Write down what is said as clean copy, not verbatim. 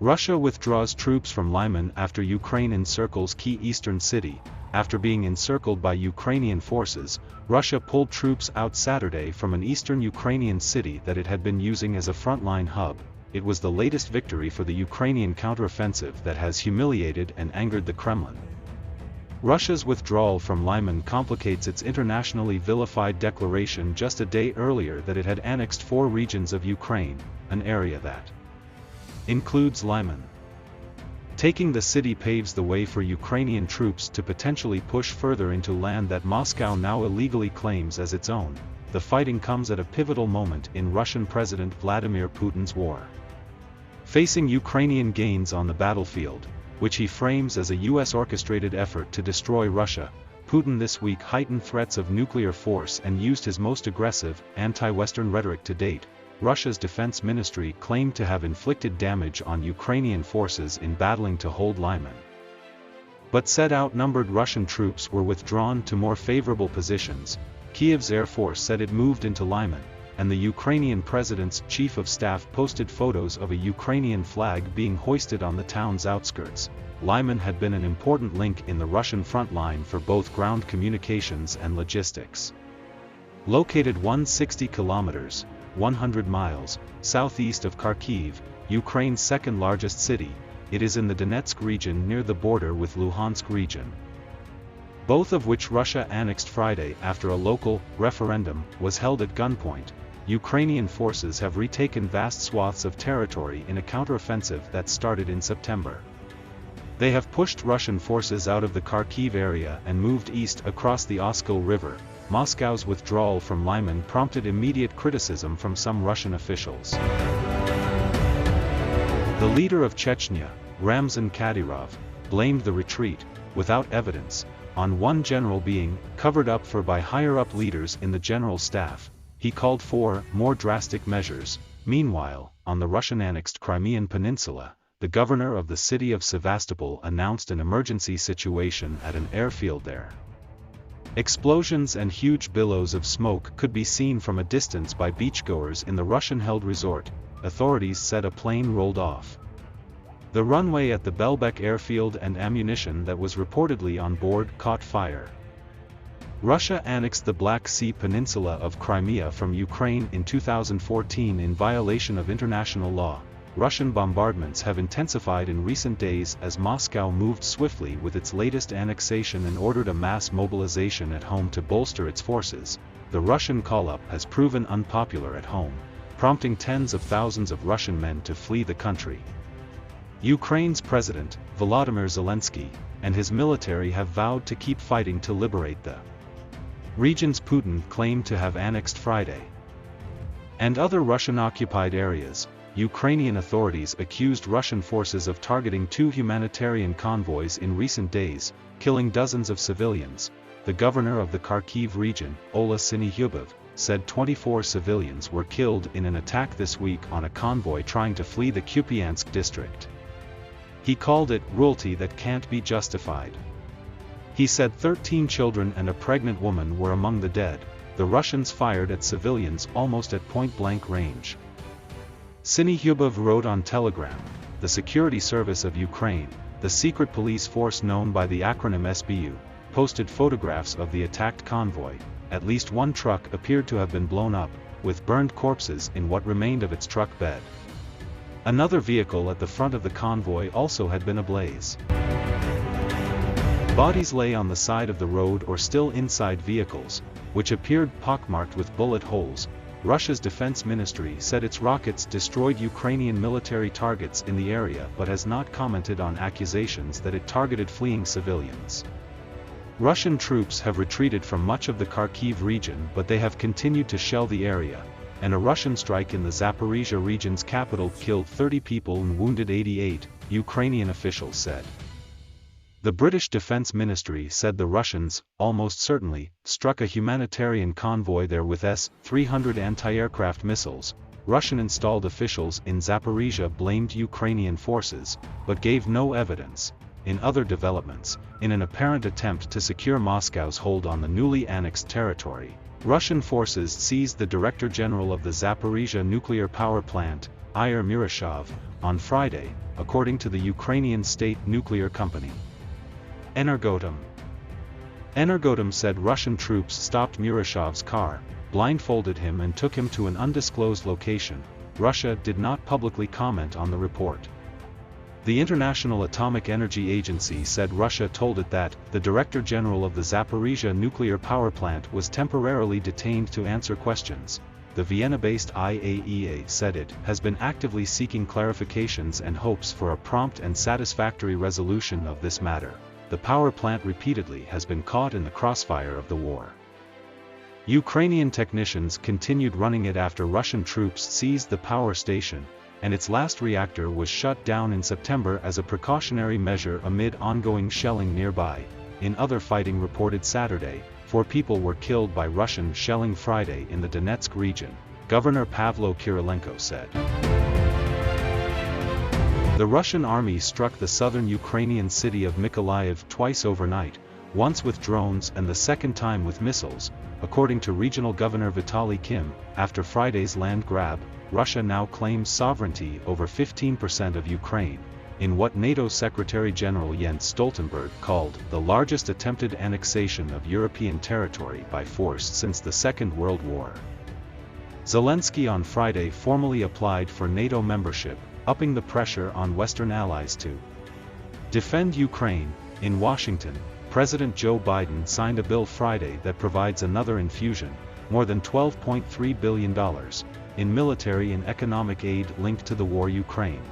Russia withdraws troops from Lyman after Ukraine encircles key eastern city. After being encircled by Ukrainian forces, Russia pulled troops out Saturday from an eastern Ukrainian city that it had been using as a frontline hub. It was the latest victory for the Ukrainian counteroffensive that has humiliated and angered the Kremlin. Russia's withdrawal from Lyman complicates its internationally vilified declaration just a day earlier that it had annexed 4 regions of Ukraine, an area that includes Lyman. Taking the city paves the way for Ukrainian troops to potentially push further into land that Moscow now illegally claims as its own. The fighting comes at a pivotal moment in Russian President Vladimir Putin's war. Facing Ukrainian gains on the battlefield, which he frames as a US-orchestrated effort to destroy Russia, Putin this week heightened threats of nuclear force and used his most aggressive, anti-Western rhetoric to date. Russia's defense ministry claimed to have inflicted damage on Ukrainian forces in battling to hold Lyman, but said outnumbered Russian troops were withdrawn to more favorable positions. Kiev's Air Force said it moved into Lyman, and the Ukrainian president's chief of staff posted photos of a Ukrainian flag being hoisted on the town's outskirts. Lyman had been an important link in the Russian front line for both ground communications and logistics. Located 160 kilometers, 100 miles, southeast of Kharkiv, Ukraine's second-largest city, it is in the Donetsk region near the border with Luhansk region, both of which Russia annexed Friday after a local referendum was held at gunpoint. Ukrainian forces have retaken vast swaths of territory in a counteroffensive that started in September. They have pushed Russian forces out of the Kharkiv area and moved east across the Oskil River. Moscow's withdrawal from Lyman prompted immediate criticism from some Russian officials. The leader of Chechnya, Ramzan Kadyrov, blamed the retreat, without evidence, on one general being covered up for by higher-up leaders in the general staff. He called for more drastic measures. Meanwhile, on the Russian-annexed Crimean Peninsula, the governor of the city of Sevastopol announced an emergency situation at an airfield there. Explosions and huge billows of smoke could be seen from a distance by beachgoers in the Russian-held resort. Authorities said a plane rolled off the runway at the Belbek airfield and ammunition that was reportedly on board caught fire. Russia annexed the Black Sea peninsula of Crimea from Ukraine in 2014 in violation of international law. Russian bombardments have intensified in recent days as Moscow moved swiftly with its latest annexation and ordered a mass mobilization at home to bolster its forces. The Russian call-up has proven unpopular at home, prompting tens of thousands of Russian men to flee the country. Ukraine's President, Volodymyr Zelensky, and his military have vowed to keep fighting to liberate the regions Putin claimed to have annexed Friday. And other Russian-occupied areas. Ukrainian authorities accused Russian forces of targeting 2 humanitarian convoys in recent days, killing dozens of civilians. The governor of the Kharkiv region, Ola Syniehubov, said 24 civilians were killed in an attack this week on a convoy trying to flee the Kupiansk district. He called it cruelty that can't be justified. He said 13 children and a pregnant woman were among the dead. The Russians fired at civilians almost at point-blank range. Syniehubov wrote on Telegram, the security service of Ukraine, the secret police force known by the acronym SBU, posted photographs of the attacked convoy. At least one truck appeared to have been blown up, with burned corpses in what remained of its truck bed. Another vehicle at the front of the convoy also had been ablaze. Bodies lay on the side of the road or still inside vehicles, which appeared pockmarked with bullet holes. Russia's defense ministry said its rockets destroyed Ukrainian military targets in the area but has not commented on accusations that it targeted fleeing civilians. Russian troops have retreated from much of the Kharkiv region, but they have continued to shell the area, and a Russian strike in the Zaporizhia region's capital killed 30 people and wounded 88, Ukrainian officials said. The British Defense Ministry said the Russians, almost certainly, struck a humanitarian convoy there with S-300 anti-aircraft missiles. Russian-installed officials in Zaporizhia blamed Ukrainian forces, but gave no evidence. In other developments, in an apparent attempt to secure Moscow's hold on the newly annexed territory, Russian forces seized the Director General of the Zaporizhia nuclear power plant, Iyer Murashov, on Friday, according to the Ukrainian state nuclear company. Energoatom said Russian troops stopped Murashov's car, blindfolded him and took him to an undisclosed location. Russia did not publicly comment on the report. The International Atomic Energy Agency said Russia told it that the Director General of the Zaporizhzhia nuclear power plant was temporarily detained to answer questions. The Vienna-based IAEA said it has been actively seeking clarifications and hopes for a prompt and satisfactory resolution of this matter. The power plant repeatedly has been caught in the crossfire of the war. Ukrainian technicians continued running it after Russian troops seized the power station, and its last reactor was shut down in September as a precautionary measure amid ongoing shelling nearby. In other fighting reported Saturday, 4 people were killed by Russian shelling Friday in the Donetsk region, Governor Pavlo Kirilenko said. The Russian army struck the southern Ukrainian city of Mykolaiv twice overnight, once with drones and the second time with missiles, according to Regional Governor Vitaly Kim. After Friday's land grab, Russia now claims sovereignty over 15% of Ukraine, in what NATO Secretary-General Jens Stoltenberg called the largest attempted annexation of European territory by force since the Second World War. Zelensky on Friday formally applied for NATO membership, upping the pressure on Western allies to defend Ukraine. In Washington, President Joe Biden signed a bill Friday that provides another infusion, more than $12.3 billion, in military and economic aid linked to the war in Ukraine.